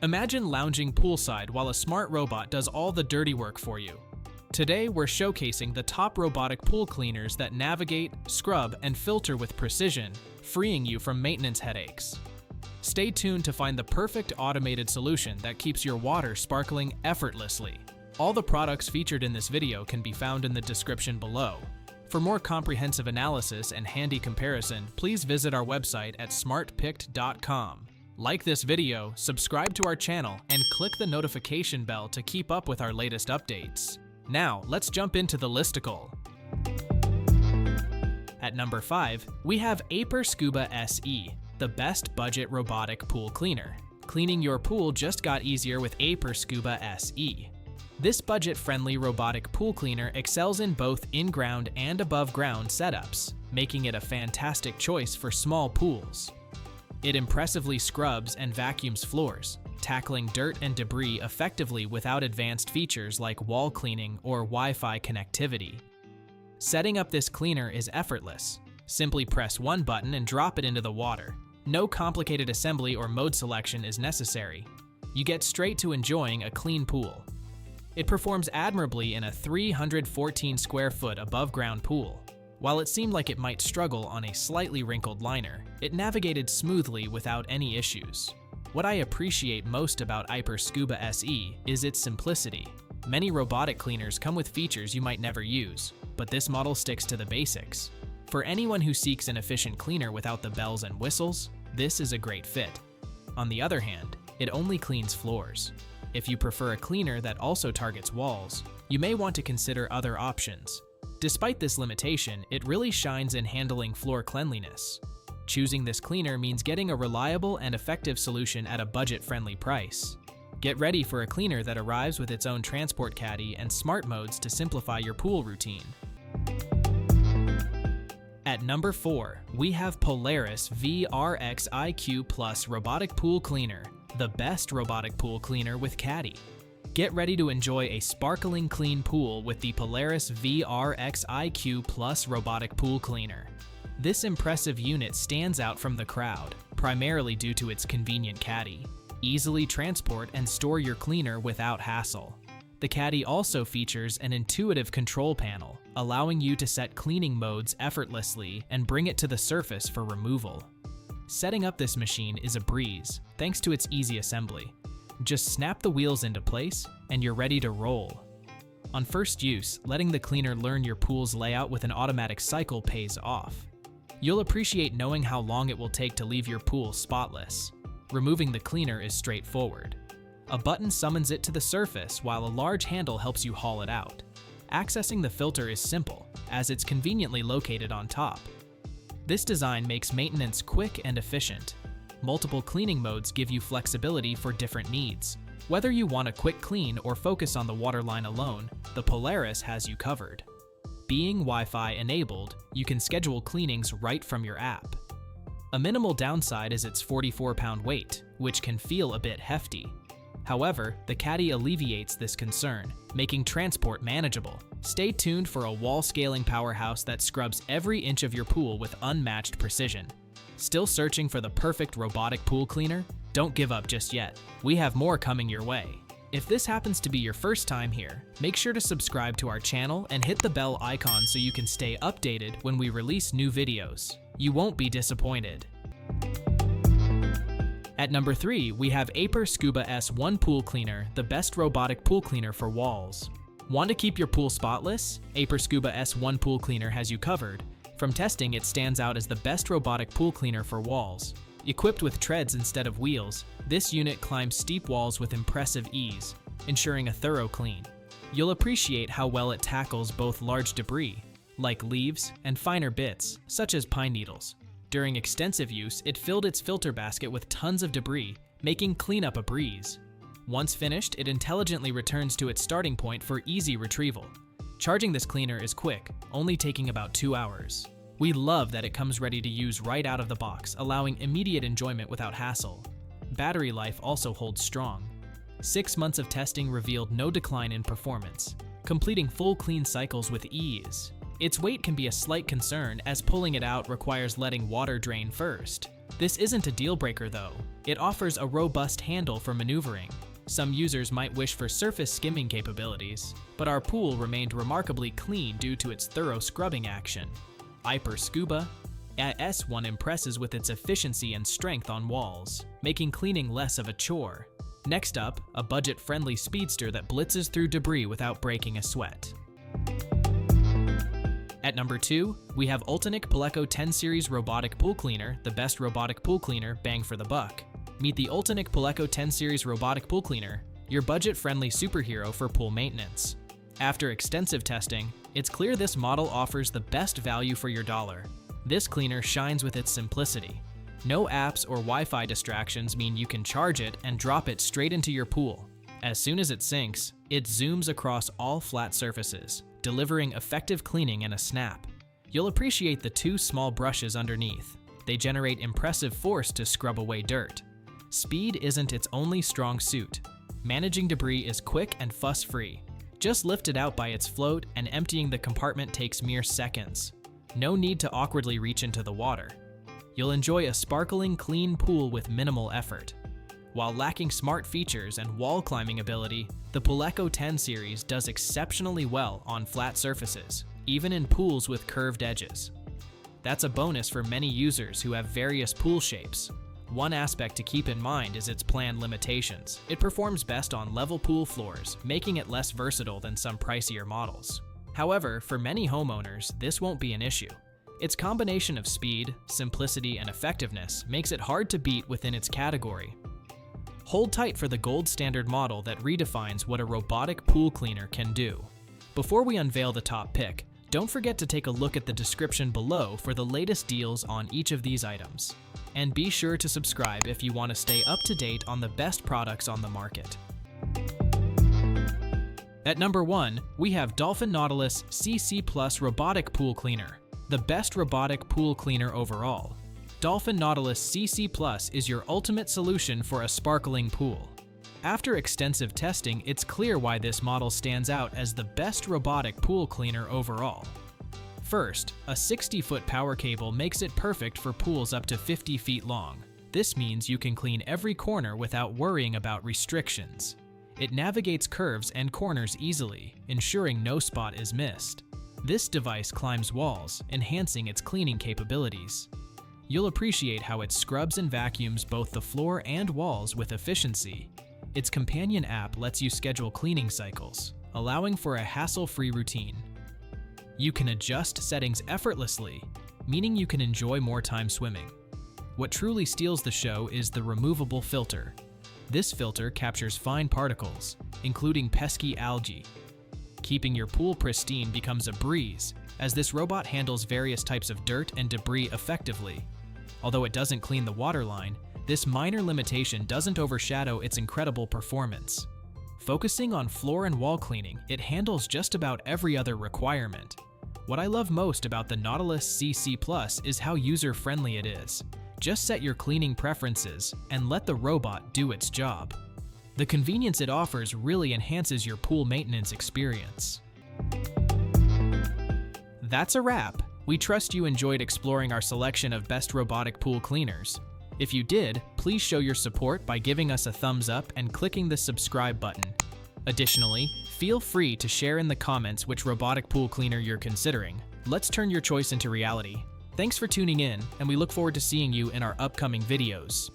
Imagine lounging poolside while a smart robot does all the dirty work for you. Today, we're showcasing the top robotic pool cleaners that navigate, scrub, and filter with precision, freeing you from maintenance headaches. Stay tuned to find the perfect automated solution that keeps your water sparkling effortlessly. All the products featured in this video can be found in the description below. For more comprehensive analysis and handy comparison, please visit our website at smartpicked.com. Like this video, subscribe to our channel, and click the notification bell to keep up with our latest updates. Now, let's jump into the listicle. At number 5, we have Aiper Scuba SE, the best budget robotic pool cleaner. Cleaning your pool just got easier with Aiper Scuba SE. This budget-friendly robotic pool cleaner excels in both in-ground and above-ground setups, making it a fantastic choice for small pools. It impressively scrubs and vacuums floors, tackling dirt and debris effectively without advanced features like wall cleaning or Wi-Fi connectivity. Setting up this cleaner is effortless. Simply press one button and drop it into the water. No complicated assembly or mode selection is necessary. You get straight to enjoying a clean pool. It performs admirably in a 314 square foot above-ground pool. While it seemed like it might struggle on a slightly wrinkled liner, it navigated smoothly without any issues. What I appreciate most about Aiper Scuba SE is its simplicity. Many robotic cleaners come with features you might never use, but this model sticks to the basics. For anyone who seeks an efficient cleaner without the bells and whistles, this is a great fit. On the other hand, it only cleans floors. If you prefer a cleaner that also targets walls, you may want to consider other options. Despite this limitation, it really shines in handling floor cleanliness. Choosing this cleaner means getting a reliable and effective solution at a budget-friendly price. Get ready for a cleaner that arrives with its own transport caddy and smart modes to simplify your pool routine. At number 4, we have Polaris VRX IQ Plus Robotic Pool Cleaner, the best robotic pool cleaner with Caddy. Get ready to enjoy a sparkling clean pool with the Polaris VRX IQ Plus Robotic Pool Cleaner. This impressive unit stands out from the crowd, primarily due to its convenient caddy. Easily transport and store your cleaner without hassle. The caddy also features an intuitive control panel, allowing you to set cleaning modes effortlessly and bring it to the surface for removal. Setting up this machine is a breeze, thanks to its easy assembly. Just snap the wheels into place, and you're ready to roll. On first use, letting the cleaner learn your pool's layout with an automatic cycle pays off. You'll appreciate knowing how long it will take to leave your pool spotless. Removing the cleaner is straightforward. A button summons it to the surface while a large handle helps you haul it out. Accessing the filter is simple, as it's conveniently located on top. This design makes maintenance quick and efficient. Multiple cleaning modes give you flexibility for different needs. Whether you want a quick clean or focus on the waterline alone, the Polaris has you covered. Being Wi-Fi enabled, you can schedule cleanings right from your app. A minimal downside is its 44-pound weight, which can feel a bit hefty. However, the caddy alleviates this concern, making transport manageable. Stay tuned for a wall-scaling powerhouse that scrubs every inch of your pool with unmatched precision. Still searching for the perfect robotic pool cleaner? Don't give up just yet. We have more coming your way. If this happens to be your first time here, make sure to subscribe to our channel and hit the bell icon so you can stay updated when we release new videos. You won't be disappointed. At number 3, we have Aiper Scuba S1 Pool Cleaner, the best robotic pool cleaner for walls. Want to keep your pool spotless? Aiper Scuba S1 Pool Cleaner has you covered. From testing, it stands out as the best robotic pool cleaner for walls. Equipped with treads instead of wheels, this unit climbs steep walls with impressive ease, ensuring a thorough clean. You'll appreciate how well it tackles both large debris, like leaves, and finer bits, such as pine needles. During extensive use, it filled its filter basket with tons of debris, making cleanup a breeze. Once finished, it intelligently returns to its starting point for easy retrieval. Charging this cleaner is quick, only taking about 2 hours. We love that it comes ready to use right out of the box, allowing immediate enjoyment without hassle. Battery life also holds strong. 6 months of testing revealed no decline in performance, completing full clean cycles with ease. Its weight can be a slight concern, as pulling it out requires letting water drain first. This isn't a deal breaker though. It offers a robust handle for maneuvering. Some users might wish for surface skimming capabilities, but our pool remained remarkably clean due to its thorough scrubbing action. Aiper Scuba S1 impresses with its efficiency and strength on walls, making cleaning less of a chore. Next up, a budget-friendly speedster that blitzes through debris without breaking a sweat. At number 2, we have Ultenic Pooleco 10 Series Robotic Pool Cleaner, the best robotic pool cleaner, bang for the buck. Meet the Ultenic Pooleco 10 Series Robotic Pool Cleaner, your budget-friendly superhero for pool maintenance. After extensive testing, it's clear this model offers the best value for your dollar. This cleaner shines with its simplicity. No apps or Wi-Fi distractions mean you can charge it and drop it straight into your pool. As soon as it sinks, it zooms across all flat surfaces, delivering effective cleaning in a snap. You'll appreciate the 2 small brushes underneath. They generate impressive force to scrub away dirt. Speed isn't its only strong suit. Managing debris is quick and fuss-free. Just lift it out by its float and emptying the compartment takes mere seconds. No need to awkwardly reach into the water. You'll enjoy a sparkling, clean pool with minimal effort. While lacking smart features and wall climbing ability, the Pooleco 10 series does exceptionally well on flat surfaces, even in pools with curved edges. That's a bonus for many users who have various pool shapes. One aspect to keep in mind is its planned limitations. It performs best on level pool floors, making it less versatile than some pricier models. However, for many homeowners, this won't be an issue. Its combination of speed, simplicity, and effectiveness makes it hard to beat within its category. Hold tight for the gold standard model that redefines what a robotic pool cleaner can do. Before we unveil the top pick, don't forget to take a look at the description below for the latest deals on each of these items. And be sure to subscribe if you want to stay up to date on the best products on the market. At number 1, we have Dolphin Nautilus CC Plus Robotic Pool Cleaner, the best robotic pool cleaner overall. Dolphin Nautilus CC Plus is your ultimate solution for a sparkling pool. After extensive testing, it's clear why this model stands out as the best robotic pool cleaner overall. First, a 60-foot power cable makes it perfect for pools up to 50 feet long. This means you can clean every corner without worrying about restrictions. It navigates curves and corners easily, ensuring no spot is missed. This device climbs walls, enhancing its cleaning capabilities. You'll appreciate how it scrubs and vacuums both the floor and walls with efficiency. Its companion app lets you schedule cleaning cycles, allowing for a hassle-free routine. You can adjust settings effortlessly, meaning you can enjoy more time swimming. What truly steals the show is the removable filter. This filter captures fine particles, including pesky algae. Keeping your pool pristine becomes a breeze, as this robot handles various types of dirt and debris effectively. Although it doesn't clean the waterline, this minor limitation doesn't overshadow its incredible performance. Focusing on floor and wall cleaning, it handles just about every other requirement. What I love most about the Nautilus CC Plus is how user-friendly it is. Just set your cleaning preferences and let the robot do its job. The convenience it offers really enhances your pool maintenance experience. That's a wrap. We trust you enjoyed exploring our selection of best robotic pool cleaners. If you did, please show your support by giving us a thumbs up and clicking the subscribe button. Additionally, feel free to share in the comments which robotic pool cleaner you're considering. Let's turn your choice into reality. Thanks for tuning in, and we look forward to seeing you in our upcoming videos.